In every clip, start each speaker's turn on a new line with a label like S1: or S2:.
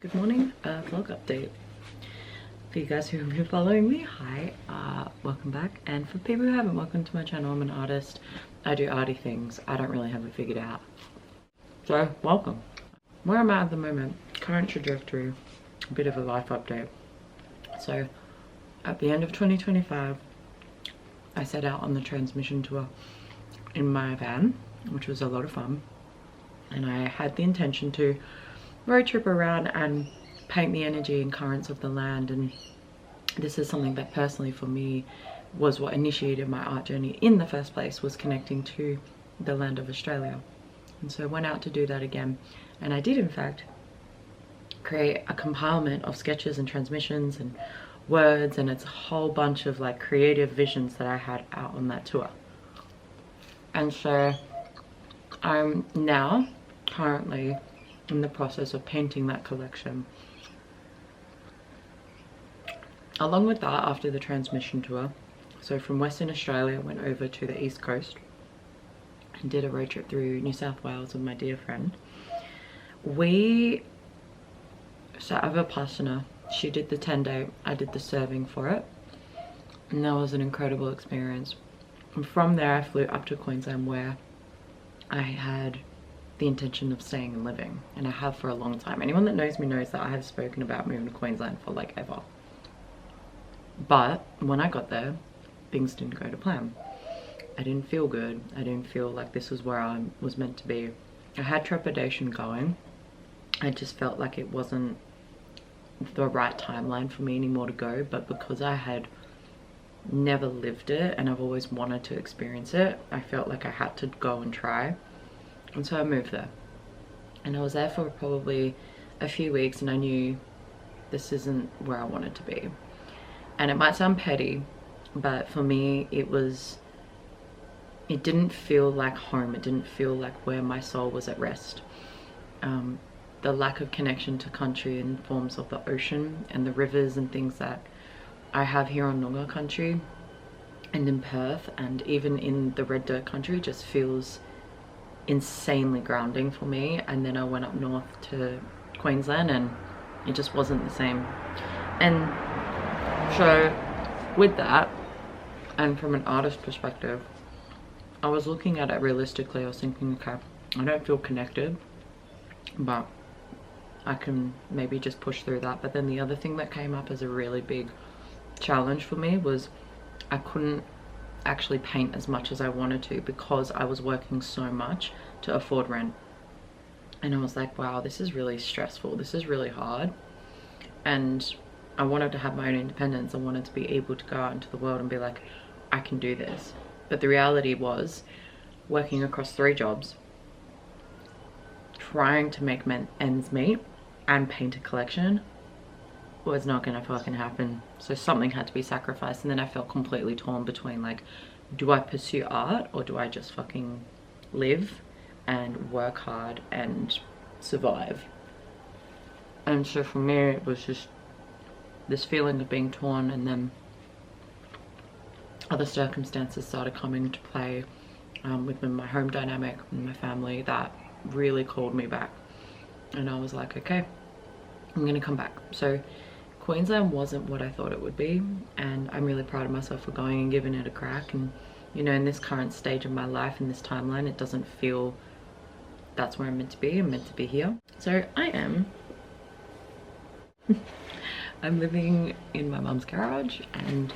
S1: Good morning, vlog update. For you guys who have been following me, hi, welcome back. And for people who haven't, welcome to my channel. I'm an artist. I do arty things. I don't really have it figured out. So, welcome. Where I'm at the moment, current trajectory, a bit of a life update. So, at the end of 2025, I set out on the transmission tour in my van, which was a lot of fun. And I had the intention to road trip around and paint the energy and currents of the land, and this is something that personally for me was what initiated my art journey in the first place, was connecting to the land of Australia. And so I went out to do that again, and I did in fact create a compilement of sketches and transmissions and words, and it's a whole bunch of like creative visions that I had out on that tour. And so I'm now currently in the process of painting that collection. Along with that, after the transmission tour, so from Western Australia, I went over to the East Coast and did a road trip through New South Wales with my dear friend. We sat over Vipassana. She did the 10-day, I did the serving for it, and that was an incredible experience. And from there I flew up to Queensland, where I had the intention of staying and living, and I have for a long time. Anyone that knows me knows that I have spoken about moving to Queensland for like ever. But when I got there, things didn't go to plan. I didn't feel good. I didn't feel like this was where I was meant to be. I had trepidation going. I just felt like it wasn't the right timeline for me anymore to go, but because I had never lived it and I've always wanted to experience it, I felt like I had to go and try. And so I moved there, and I was there for probably a few weeks, and I knew this isn't where I wanted to be. And it might sound petty, but for me it didn't feel like home. It didn't feel like where my soul was at rest. The lack of connection to country in forms of the ocean and the rivers and things that I have here on Noongar country and in Perth and even in the red dirt country just feels insanely grounding for me. And then I went up north to Queensland and it just wasn't the same. And so with that, and from an artist perspective, I was looking at it realistically. I was thinking, okay, I don't feel connected, but I can maybe just push through that. But then the other thing that came up as a really big challenge for me was I couldn't actually paint as much as I wanted to because I was working so much to afford rent. And I was like, wow, this is really stressful. This is really hard. And I wanted to have my own independence. I wanted to be able to go out into the world and be like, I can do this. But the reality was working across 3 jobs, trying to make ends meet and paint a collection was not gonna fucking happen. So something had to be sacrificed, and then I felt completely torn between like, do I pursue art or do I just fucking live and work hard and survive? And so for me it was just this feeling of being torn, and then other circumstances started coming into play within my home dynamic and my family that really called me back. And I was like, okay, I'm gonna come back. So Queensland wasn't what I thought it would be, and I'm really proud of myself for going and giving it a crack. And you know, in this current stage of my life, in this timeline, it doesn't feel that's where I'm meant to be. I'm meant to be here. So I am I'm living in my mum's garage, and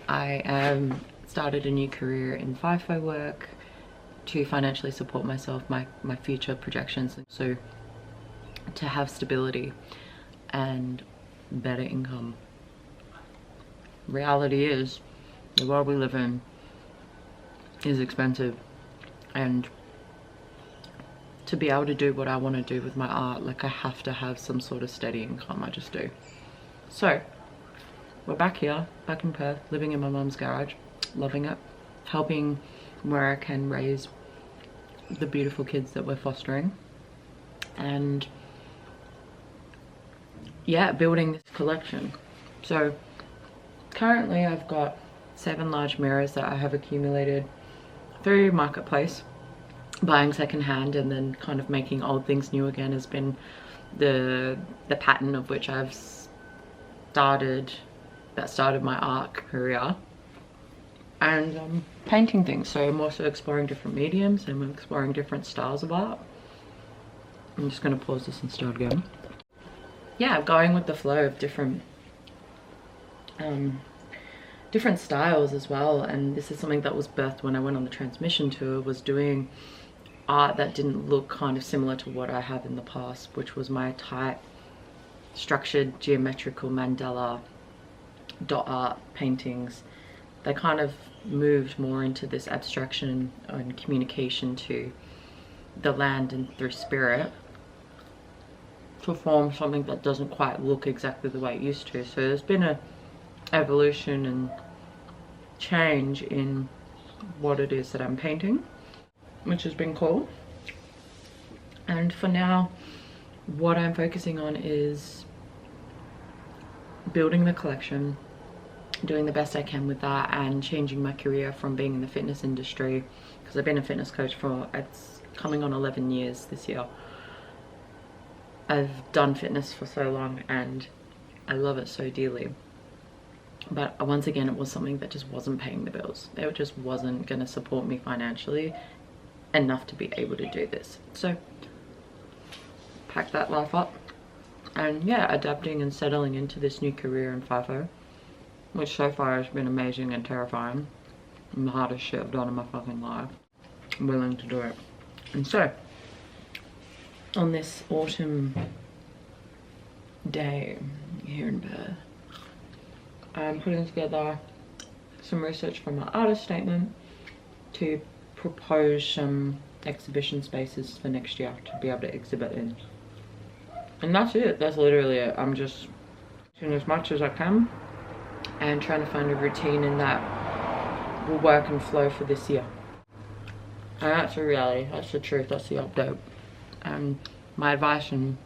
S1: I am started a new career in FIFO work to financially support myself, my future projections, so to have stability and better income. Reality is, the world we live in is expensive, and to be able to do what I want to do with my art, like I have to have some sort of steady income. I just do. So we're back here, back in Perth, living in my mum's garage, loving it, helping where I can raise the beautiful kids that we're fostering, and yeah, building this collection. So currently I've got 7 large mirrors that I have accumulated through Marketplace. Buying secondhand and then kind of making old things new again has been the pattern of which I've started my art career, and painting things. So I'm also exploring different mediums and I'm exploring different styles of art. I'm just going to pause this and start again. Yeah, going with the flow of different styles as well. And this is something that was birthed when I went on the transmission tour, was doing art that didn't look kind of similar to what I have in the past, which was my tight, structured, geometrical mandala dot art paintings. They kind of moved more into this abstraction and communication to the land and through spirit, to form something that doesn't quite look exactly the way it used to. So there's been a evolution and change in what it is that I'm painting, which has been cool. And for now, what I'm focusing on is building the collection, doing the best I can with that, and changing my career from being in the fitness industry, because I've been a fitness coach for, it's coming on 11 years this year. I've done fitness for so long and I love it so dearly. But once again, it was something that just wasn't paying the bills. It just wasn't going to support me financially enough to be able to do this. So pack that life up, and yeah, adapting and settling into this new career in FIFO, which so far has been amazing and terrifying, and the hardest shit I've done in my fucking life. I'm willing to do it. And so on this autumn day here in Perth, I'm putting together some research for my artist statement to propose some exhibition spaces for next year to be able to exhibit in. And that's it. That's literally it. I'm just doing as much as I can and trying to find a routine in that will work and flow for this year. And that's the reality. That's the truth. That's the update. And my advice and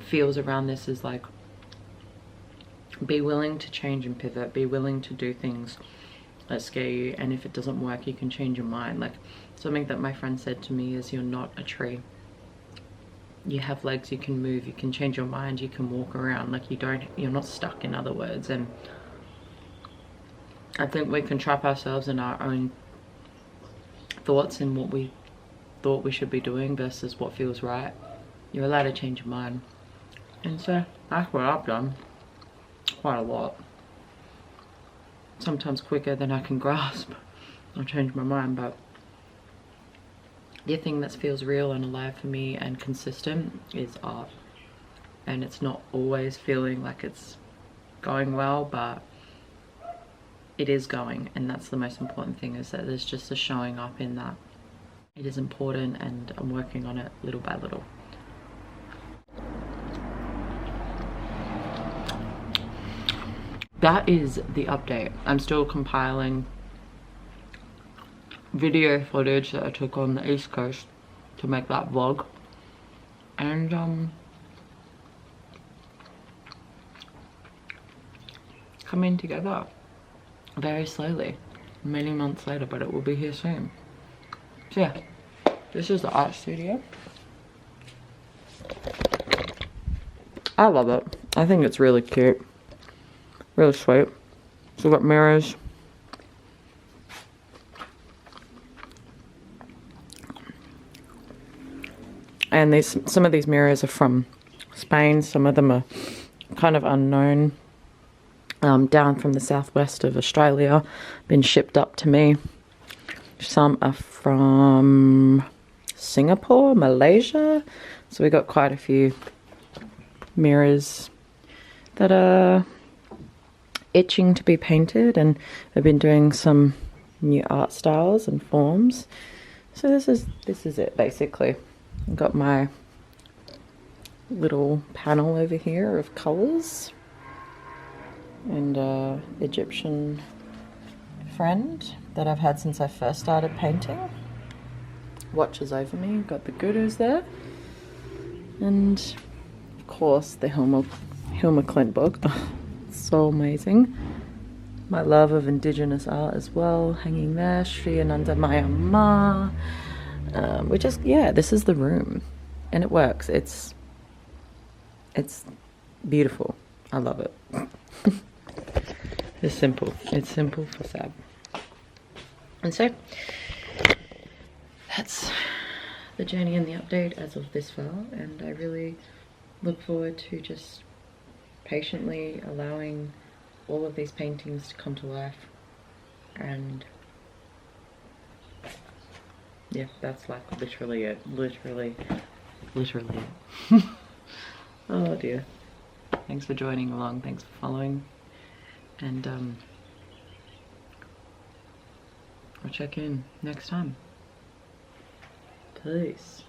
S1: feels around this is like, be willing to change and pivot. Be willing to do things that scare you, and if it doesn't work, you can change your mind. Like, something that my friend said to me is, you're not a tree. You have legs, you can move, you can change your mind, you can walk around. Like, you're not stuck, in other words. And I think we can trap ourselves in our own thoughts and what we thought we should be doing versus what feels right. You're allowed to change your mind. And so that's what I've done. Quite a lot. Sometimes quicker than I can grasp. I'll change my mind, but the thing that feels real and alive for me and consistent is art. And it's not always feeling like it's going well, but it is going, and that's the most important thing, is that there's just a showing up in that. It is important, and I'm working on it little by little. That is the update. I'm still compiling video footage that I took on the East Coast to make that vlog, and coming together very slowly, many months later, but it will be here soon. So yeah, this is the art studio. I love it. I think it's really cute. Really sweet. So we've got mirrors. And some of these mirrors are from Spain. Some of them are kind of unknown. Down from the southwest of Australia. Been shipped up to me. Some are from Singapore, Malaysia. So we got quite a few mirrors that are itching to be painted, and I've been doing some new art styles and forms. So this is it basically. I've got my little panel over here of colors, and Egyptian friend that I've had since I first started painting watches over me. Got the gurus there, and of course the Hilma Klint book. So amazing. My love of indigenous art as well, hanging there. Sri Ananda Maya Ma. We just, yeah, this is the room. and it works. It's beautiful. I love it. It's simple. It's simple for Sab. And so that's the journey and the update as of this far, and I really look forward to just patiently allowing all of these paintings to come to life. And yeah, that's like literally it. Literally it. Oh dear. Thanks for joining along, thanks for following, and I'll check in next time. Peace.